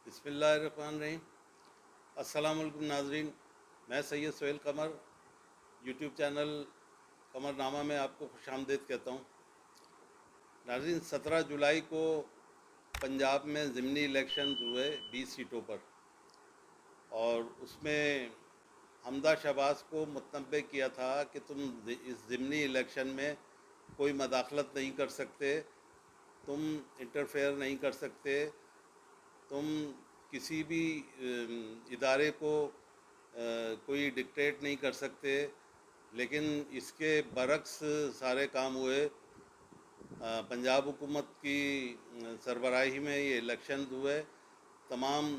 بسم اللہ الرحمن الرحیم۔ السلام علیکم ناظرین، میں سید سہیل قمر یوٹیوب چینل قمر نامہ میں آپ کو خوش آمدید کہتا ہوں۔ ناظرین، 17 جولائی کو پنجاب میں ضمنی الیکشنز ہوئے 20 سیٹوں پر، اور اس میں حمدہ شہباز کو متنبع کیا تھا کہ تم اس ضمنی الیکشن میں کوئی مداخلت نہیں کر سکتے، تم انٹرفیئر نہیں کر سکتے، تم کسی بھی ادارے کو کوئی ڈکٹیٹ نہیں کر سکتے۔ لیکن اس کے برعکس سارے کام ہوئے۔ پنجاب حکومت کی سربراہی میں یہ الیکشنز ہوئے، تمام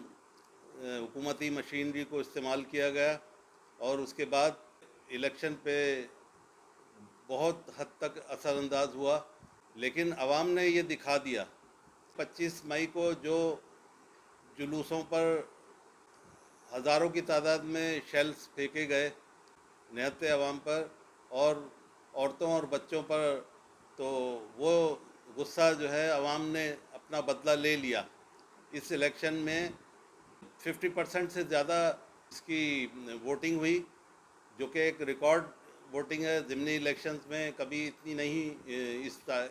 حکومتی مشینری کو استعمال کیا گیا، اور اس کے بعد الیکشن پہ بہت حد تک اثر انداز ہوا۔ لیکن عوام نے یہ دکھا دیا 25 مئی کو جو جلوسوں پر ہزاروں کی تعداد میں شیلز پھینکے گئے نہتے عوام پر اور عورتوں اور بچوں پر، تو وہ غصہ جو ہے عوام نے اپنا بدلہ لے لیا۔ اس الیکشن میں 50% سے زیادہ اس کی ووٹنگ ہوئی، جو کہ ایک ریکارڈ ووٹنگ ہے۔ ضمنی الیکشنز میں کبھی اتنی نہیں،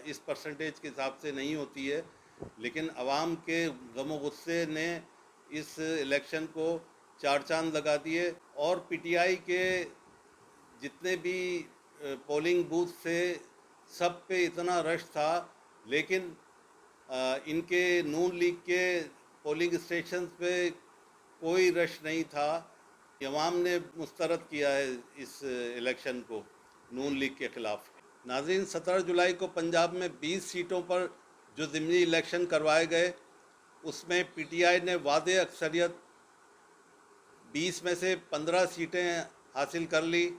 اس پرسنٹیج کے حساب سے نہیں ہوتی ہے، لیکن عوام کے غم و غصے نے اس الیکشن کو چار چاند لگا دیے۔ اور پی ٹی آئی کے جتنے بھی پولنگ بوتھ تھے سب پہ اتنا رش تھا، لیکن ان کے نون لیگ کے پولنگ اسٹیشنز پہ کوئی رش نہیں تھا۔ عوام نے مسترد کیا ہے اس الیکشن کو نون لیگ کے خلاف۔ ناظرین، 17 جولائی کو پنجاب میں 20 سیٹوں پر جو ضمنی الیکشن کروائے گئے، اس میں پی ٹی آئی نے واضح اکثریت 20 میں سے 15 سیٹیں حاصل کر لی،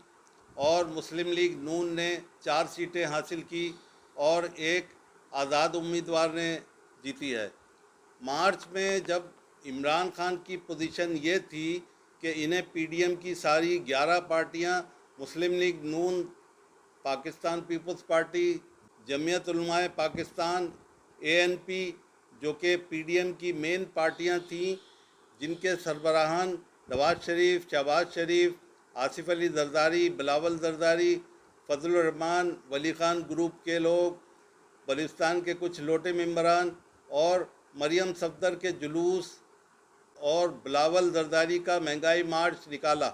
اور مسلم لیگ نون نے 4 سیٹیں حاصل کی اور ایک آزاد امیدوار نے جیتی ہے۔ مارچ میں جب عمران خان کی پوزیشن یہ تھی کہ انہیں پی ڈی ایم کی ساری 11 پارٹیاں، مسلم لیگ نون، پاکستان پیپلز پارٹی، جمعیت علماء پاکستان، اے این پی، جو کہ پی ڈی ایم کی مین پارٹیاں تھیں، جن کے سربراہان نواز شریف، شہباز شریف، آصف علی زرداری، بلاول زرداری، فضل الرحمان، ولی خان گروپ کے لوگ، بلوچستان کے کچھ لوٹے ممبران، اور مریم صفدر کے جلوس اور بلاول زرداری کا مہنگائی مارچ نکالا،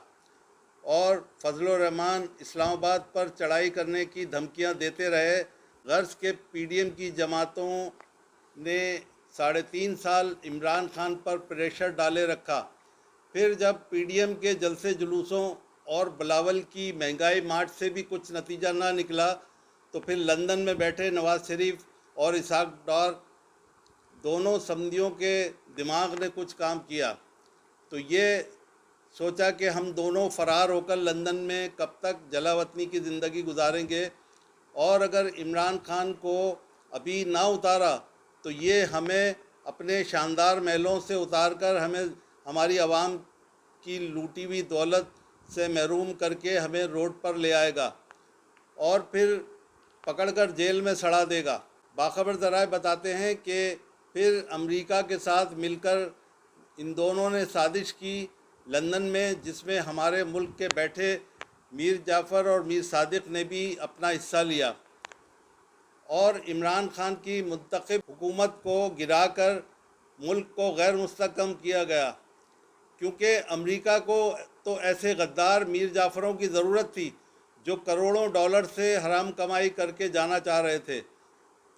اور فضل الرحمان اسلام آباد پر چڑھائی کرنے کی دھمکیاں دیتے رہے۔ غرض کے پی ڈی ایم کی جماعتوں نے 3.5 سال عمران خان پر پریشر ڈالے رکھا۔ پھر جب پی ڈی ایم کے جلسے جلوسوں اور بلاول کی مہنگائی مارچ سے بھی کچھ نتیجہ نہ نکلا، تو پھر لندن میں بیٹھے نواز شریف اور اسحاق ڈار دونوں سمندیوں کے دماغ نے کچھ کام کیا، تو یہ سوچا کہ ہم دونوں فرار ہو کر لندن میں کب تک جلا وطنی کی زندگی گزاریں گے، اور اگر عمران خان کو ابھی نہ اتارا تو یہ ہمیں اپنے شاندار محلوں سے اتار کر ہمیں ہماری عوام کی لوٹی ہوئی دولت سے محروم کر کے ہمیں روڈ پر لے آئے گا اور پھر پکڑ کر جیل میں سڑا دے گا۔ باخبر ذرائع بتاتے ہیں کہ پھر امریکہ کے ساتھ مل کر ان دونوں نے سازش کی لندن میں، جس میں ہمارے ملک کے بیٹھے میر جعفر اور میر صادق نے بھی اپنا حصہ لیا، اور عمران خان کی منتخب حکومت کو گرا کر ملک کو غیر مستحکم کیا گیا، کیونکہ امریکہ کو تو ایسے غدار میر جعفروں کی ضرورت تھی جو کروڑوں ڈالر سے حرام کمائی کر کے جانا چاہ رہے تھے۔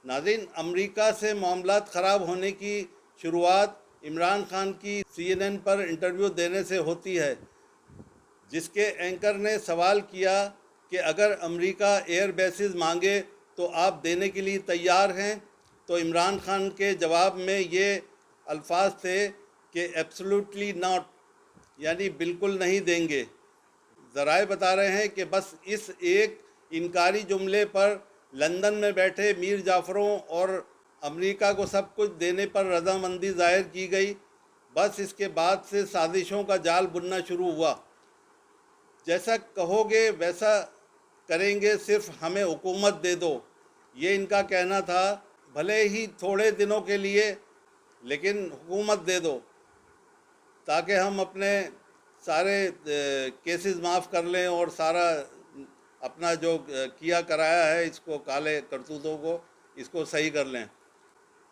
ناظرین، امریکہ سے معاملات خراب ہونے کی شروعات عمران خان کی سی این این پر انٹرویو دینے سے ہوتی ہے، جس کے اینکر نے سوال کیا کہ اگر امریکہ ایئر بیسز مانگے تو آپ دینے کے لیے تیار ہیں؟ تو عمران خان کے جواب میں یہ الفاظ تھے کہ ایبسولوٹلی ناٹ، یعنی بالکل نہیں دیں گے۔ ذرائع بتا رہے ہیں کہ بس اس ایک انکاری جملے پر لندن میں بیٹھے میر جعفروں اور امریکہ کو سب کچھ دینے پر رضامندی ظاہر کی گئی۔ بس اس کے بعد سے سازشوں کا جال بننا شروع ہوا۔ جیسا کہو گے ویسا کریں گے، صرف ہمیں حکومت دے دو، یہ ان کا کہنا تھا۔ بھلے ہی تھوڑے دنوں کے لیے، لیکن حکومت دے دو۔ تاکہ ہم اپنے سارے کیسز معاف کر لیں اور سارا اپنا جو کیا کرایا ہے اس کو کالے کرتوتوں کو اس کو صحیح کر لیں۔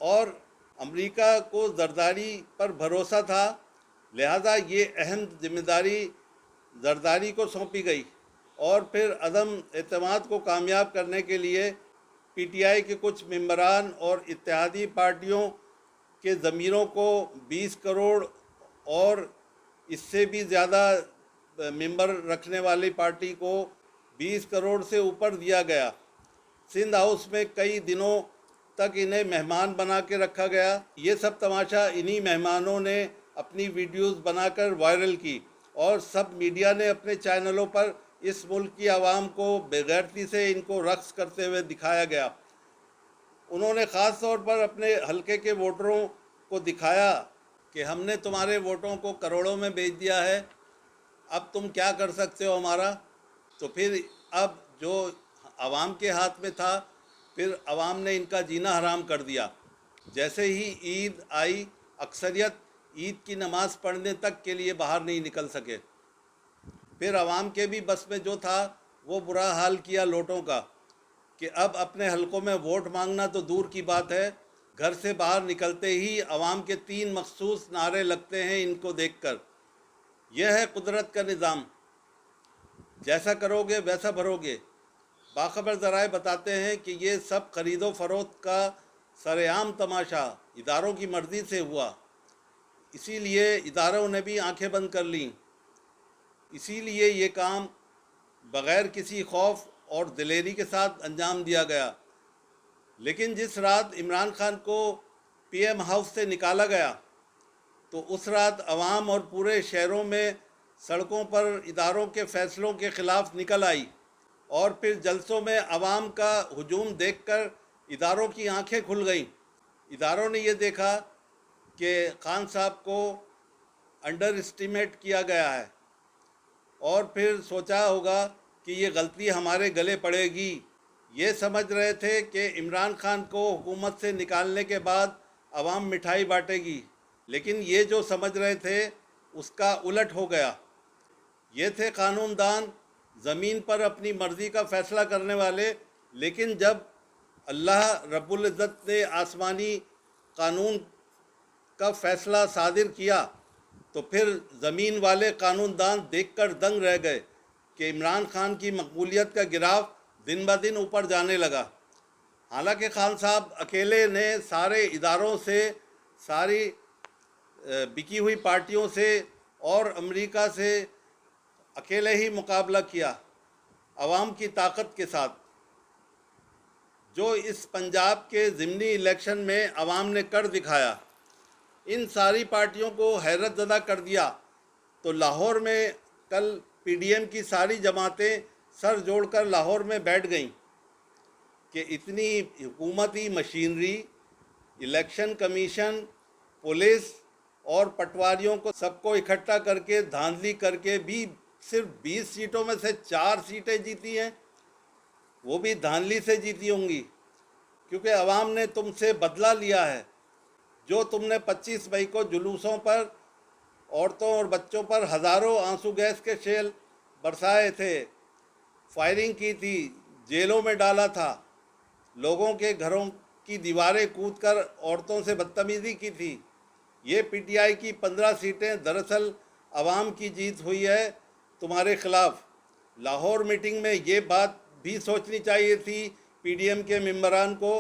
اور امریکہ کو زرداری پر بھروسہ تھا، لہذا یہ اہم ذمہ داری زرداری کو سونپی گئی، اور پھر عدم اعتماد کو کامیاب کرنے کے لیے پی ٹی آئی کے کچھ ممبران اور اتحادی پارٹیوں کے ضمیروں کو 20 کروڑ اور اس سے بھی زیادہ ممبر رکھنے والی پارٹی کو 20 کروڑ سے اوپر دیا گیا۔ سندھ ہاؤس میں کئی دنوں تک انہیں مہمان بنا کے رکھا گیا۔ یہ سب تماشا انہی مہمانوں نے اپنی ویڈیوز بنا کر وائرل کی، اور سب میڈیا نے اپنے چینلوں پر اس ملک کی عوام کو بے غیرتی سے ان کو رقص کرتے ہوئے دکھایا گیا۔ انہوں نے خاص طور پر اپنے حلقے کے ووٹروں کو دکھایا کہ ہم نے تمہارے ووٹوں کو کروڑوں میں بیچ دیا ہے، اب تم کیا کر سکتے ہو ہمارا۔ تو پھر اب جو عوام کے ہاتھ میں تھا، پھر عوام نے ان کا جینا حرام کر دیا۔ جیسے ہی عید آئی، اکثریت عید کی نماز پڑھنے تک کے لیے باہر نہیں نکل سکے۔ پھر عوام کے بھی بس میں جو تھا وہ برا حال کیا لوٹوں کا، کہ اب اپنے حلقوں میں ووٹ مانگنا تو دور کی بات ہے، گھر سے باہر نکلتے ہی عوام کے 3 مخصوص نعرے لگتے ہیں ان کو دیکھ کر: یہ ہے قدرت کا نظام، جیسا کرو گے ویسا بھرو گے۔ باخبر ذرائع بتاتے ہیں کہ یہ سب خرید و فروخت کا سر عام تماشا اداروں کی مرضی سے ہوا، اسی لیے اداروں نے بھی آنکھیں بند کر لیں، اسی لیے یہ کام بغیر کسی خوف اور دلیری کے ساتھ انجام دیا گیا۔ لیکن جس رات عمران خان کو پی ایم ہاؤس سے نکالا گیا تو اس رات عوام اور پورے شہروں میں سڑکوں پر اداروں کے فیصلوں کے خلاف نکل آئی، اور پھر جلسوں میں عوام کا ہجوم دیکھ کر اداروں کی آنکھیں کھل گئیں۔ اداروں نے یہ دیکھا کہ خان صاحب کو انڈر اسٹیمیٹ کیا گیا ہے، اور پھر سوچا ہوگا کہ یہ غلطی ہمارے گلے پڑے گی۔ یہ سمجھ رہے تھے کہ عمران خان کو حکومت سے نکالنے کے بعد عوام مٹھائی بانٹے گی، لیکن یہ جو سمجھ رہے تھے اس کا الٹ ہو گیا۔ یہ تھے قانون دان، زمین پر اپنی مرضی کا فیصلہ کرنے والے، لیکن جب اللہ رب العزت نے آسمانی قانون کا فیصلہ صادر کیا تو پھر زمین والے قانون دان دیکھ کر دنگ رہ گئے کہ عمران خان کی مقبولیت کا گراف دن بہ دن اوپر جانے لگا۔ حالانکہ خان صاحب اکیلے نے سارے اداروں سے، ساری بکی ہوئی پارٹیوں سے اور امریکہ سے اکیلے ہی مقابلہ کیا عوام کی طاقت کے ساتھ۔ جو اس پنجاب کے ضمنی الیکشن میں عوام نے کر دکھایا، ان ساری پارٹیوں کو حیرت زدہ کر دیا۔ تو لاہور میں کل پی ڈی ایم کی ساری جماعتیں سر جوڑ کر لاہور میں بیٹھ گئیں کہ اتنی حکومتی مشینری، الیکشن کمیشن، پولیس اور پٹواریوں کو سب کو اکٹھا کر کے دھاندلی کر کے بھی صرف 20 سیٹوں میں سے 4 سیٹیں جیتی ہیں، وہ بھی دھاندلی سے جیتی ہوں گی، کیونکہ عوام نے تم سے بدلہ لیا ہے۔ جو تم نے 25 مئی کو جلوسوں پر عورتوں اور بچوں پر ہزاروں آنسو گیس کے شیل برسائے تھے، فائرنگ کی تھی، جیلوں میں ڈالا تھا، لوگوں کے گھروں کی دیواریں کود کر عورتوں سے بدتمیزی کی تھی، یہ پی ٹی آئی کی 15 سیٹیں دراصل عوام کی جیت ہوئی ہے تمہارے خلاف۔ لاہور میٹنگ میں یہ بات بھی سوچنی چاہیے تھی پی ڈی ایم کے ممبران کو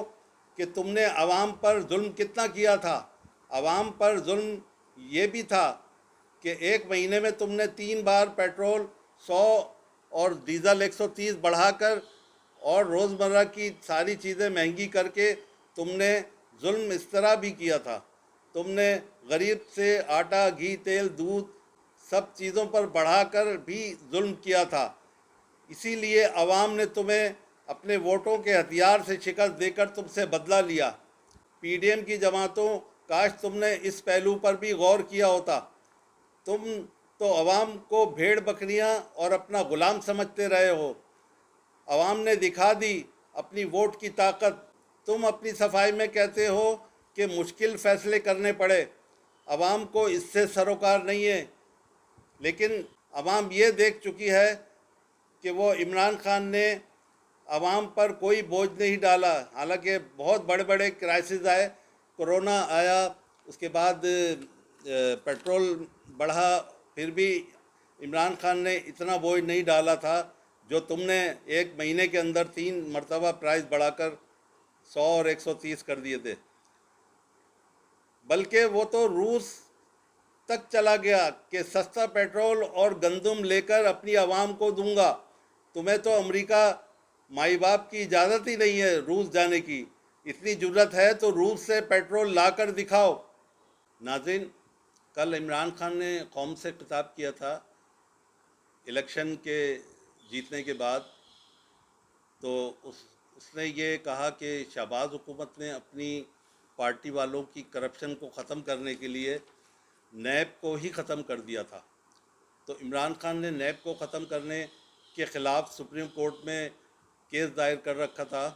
کہ تم نے عوام پر ظلم کتنا کیا تھا۔ عوام پر ظلم یہ بھی تھا کہ 1 مہینے میں تم نے 3 بار پیٹرول 100 اور ڈیزل 130 بڑھا کر اور روزمرہ کی ساری چیزیں مہنگی کر کے تم نے ظلم اس طرح بھی کیا تھا۔ تم نے غریب سے آٹا، گھی، تیل، دودھ سب چیزوں پر بڑھا کر بھی ظلم کیا تھا۔ اسی لیے عوام نے تمہیں اپنے ووٹوں کے ہتھیار سے شکست دے کر تم سے بدلہ لیا۔ پی ڈی ایم کی جماعتوں، کاش تم نے اس پہلو پر بھی غور کیا ہوتا۔ تم تو عوام کو بھیڑ بکریاں اور اپنا غلام سمجھتے رہے ہو۔ عوام نے دکھا دی اپنی ووٹ کی طاقت۔ تم اپنی صفائی میں کہتے ہو کہ مشکل فیصلے کرنے پڑے، عوام کو اس سے سروکار نہیں ہے، لیکن عوام یہ دیکھ چکی ہے کہ وہ عمران خان نے عوام پر کوئی بوجھ نہیں ڈالا، حالانکہ بہت بڑے بڑے کرائسس آئے، کرونا آیا، اس کے بعد پیٹرول بڑھا، پھر بھی عمران خان نے اتنا بوجھ نہیں ڈالا تھا جو تم نے ایک مہینے کے اندر 3 مرتبہ پرائز بڑھا کر 100 اور 130 کر دیے تھے، بلکہ وہ تو روس تک چلا گیا کہ سستا پیٹرول اور گندم لے کر اپنی عوام کو دوں گا، تمہیں تو امریکہ مائی باپ کی اجازت ہی نہیں ہے روس جانے کی، اتنی جرت ہے تو روس سے پیٹرول لا کر دکھاؤ۔ ناظرین، کل عمران خان نے قوم سے خطاب کیا تھا الیکشن کے جیتنے کے بعد، تو اس نے یہ کہا کہ شہباز حکومت نے اپنی پارٹی والوں کی کرپشن کو ختم کرنے کے لیے نیب کو ہی ختم کر دیا تھا، تو عمران خان نے نیب کو ختم کرنے کے خلاف سپریم کورٹ میں کیس دائر کر رکھا تھا،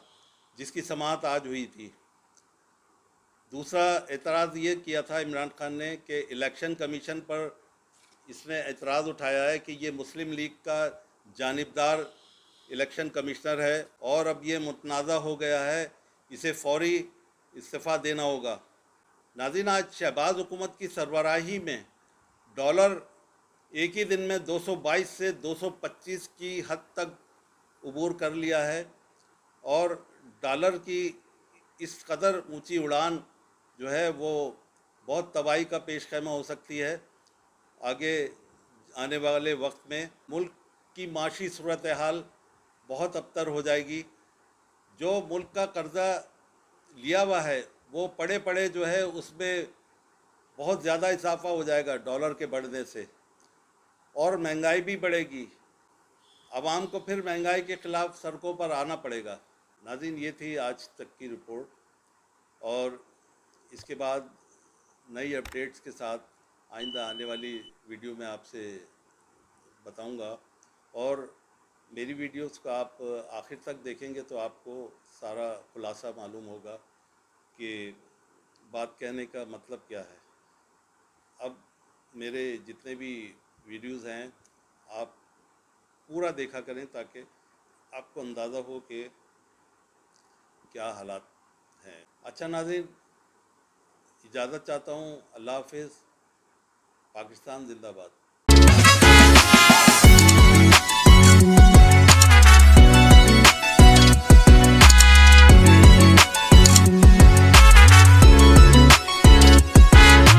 جس کی سماعت آج ہوئی تھی۔ دوسرا اعتراض یہ کیا تھا عمران خان نے کہ الیکشن کمیشن پر اس نے اعتراض اٹھایا ہے کہ یہ مسلم لیگ کا جانبدار الیکشن کمشنر ہے اور اب یہ متنازع ہو گیا ہے، اسے فوری استعفیٰ دینا ہوگا۔ ناظرین، آج شہباز حکومت کی سربراہی میں ڈالر ایک ہی دن میں 222 سے 225 کی حد تک عبور کر لیا ہے، اور ڈالر کی اس قدر اونچی اڑان جو ہے وہ بہت تباہی کا پیش خیمہ ہو سکتی ہے۔ آگے آنے والے وقت میں ملک کی معاشی صورتحال بہت ابتر ہو جائے گی، جو ملک کا قرضہ لیا ہوا ہے وہ پڑے پڑے جو ہے اس میں بہت زیادہ اضافہ ہو جائے گا ڈالر کے بڑھنے سے، اور مہنگائی بھی بڑھے گی، عوام کو پھر مہنگائی کے خلاف سڑکوں پر آنا پڑے گا۔ ناظرین، یہ تھی آج تک کی رپورٹ، اور اس کے بعد نئی اپڈیٹس کے ساتھ آئندہ آنے والی ویڈیو میں آپ سے بتاؤں گا، اور میری ویڈیوز کو آپ آخر تک دیکھیں گے تو آپ کو سارا خلاصہ معلوم ہوگا کہ بات کہنے کا مطلب کیا ہے۔ اب میرے جتنے بھی ویڈیوز ہیں آپ پورا دیکھا کریں تاکہ آپ کو اندازہ ہو کہ کیا حالات ہیں۔ اچھا ناظرین، اجازت چاہتا ہوں، اللہ حافظ، پاکستان زندہ باد۔